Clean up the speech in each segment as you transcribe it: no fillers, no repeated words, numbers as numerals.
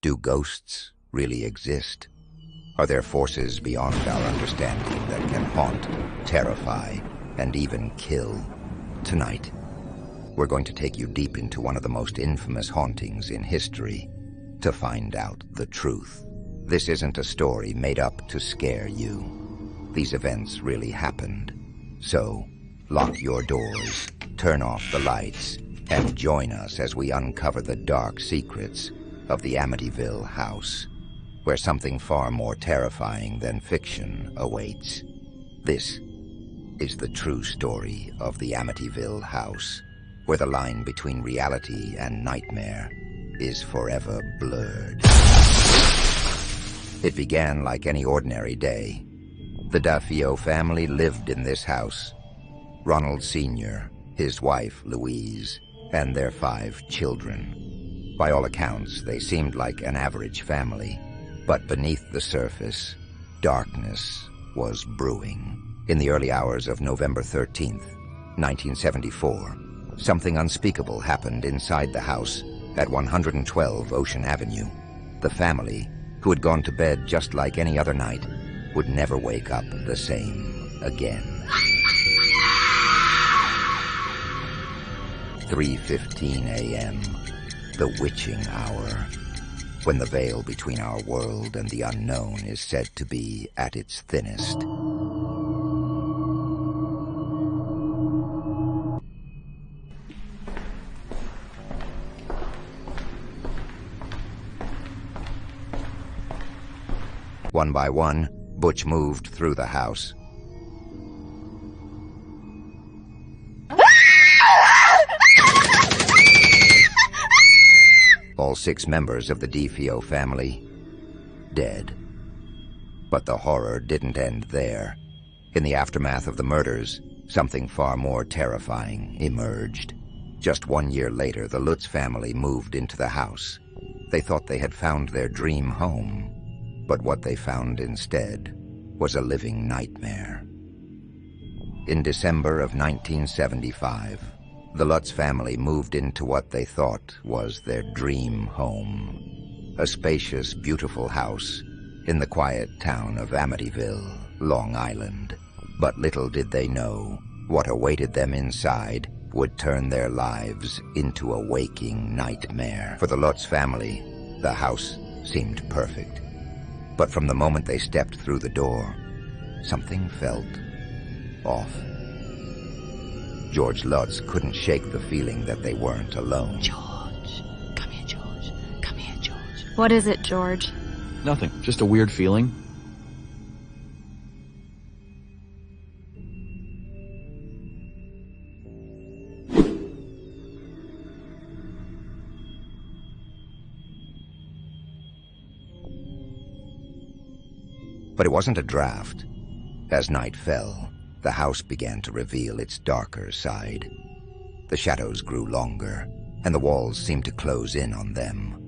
Do ghosts really exist? Are there forces beyond our understanding that can haunt, terrify, and even kill? Tonight, we're going to take you deep into one of the most infamous hauntings in history to find out the truth. This isn't a story made up to scare you. These events really happened. So, lock your doors, turn off the lights, and join us as we uncover the dark secrets of the Amityville house, where something far more terrifying than fiction awaits. This is the true story of the Amityville house, where the line between reality and nightmare is forever blurred. It began like any ordinary day. The D'Afio family lived in this house. Ronald Sr., his wife Louise, and their 5 children. By all accounts, they seemed like an average family, but beneath the surface, darkness was brewing. In the early hours of November 13th, 1974, something unspeakable happened inside the house at 112 Ocean Avenue. The family, who had gone to bed just like any other night, would never wake up the same again. 3:15 a.m., the witching hour, when the veil between our world and the unknown is said to be at its thinnest. One by one, Butch moved through the house. All 6 members of the D'Afio family dead. But the horror didn't end there. In the aftermath of the murders, something far more terrifying emerged. Just 1 year later, the Lutz family moved into the house. They thought they had found their dream home, but what they found instead was a living nightmare. In December of 1975, the Lutz family moved into what they thought was their dream home, a spacious, beautiful house in the quiet town of Amityville, Long Island. But little did they know what awaited them inside would turn their lives into a waking nightmare. For the Lutz family, the house seemed perfect. But from the moment they stepped through the door, something felt off. George Lutz couldn't shake the feeling that they weren't alone. George. Come here, George. Come here, George. What is it, George? Nothing. Just a weird feeling. But it wasn't a draft. As night fell, the house began to reveal its darker side. The shadows grew longer, and the walls seemed to close in on them.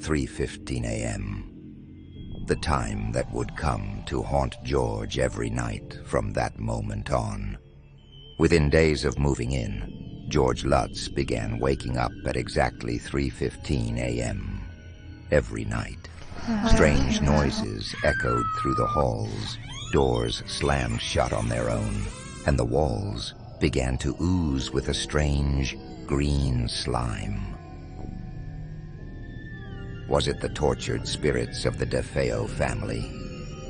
3:15 a.m. The time that would come to haunt George every night from that moment on. Within days of moving in, George Lutz began waking up at exactly 3:15 a.m. every night. Strange noises echoed through the halls. Doors slammed shut on their own, and the walls began to ooze with a strange green slime. Was it the tortured spirits of the D'Afio family,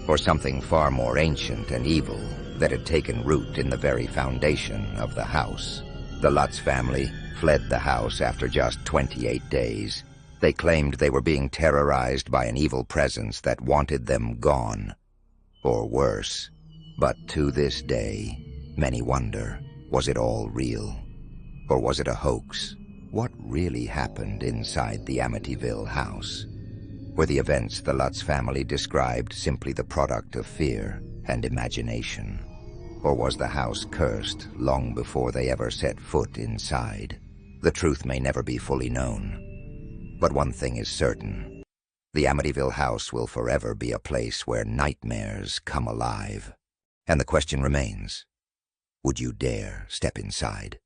or something far more ancient and evil that had taken root in the very foundation of the house? The Lutz family fled the house after just 28 days. They claimed they were being terrorized by an evil presence that wanted them gone, or worse. But to this day, many wonder, was it all real? Or was it a hoax? What really happened inside the Amityville house? Were the events the Lutz family described simply the product of fear and imagination? Or was the house cursed long before they ever set foot inside? The truth may never be fully known. But one thing is certain. The Amityville house will forever be a place where nightmares come alive. And the question remains, would you dare step inside?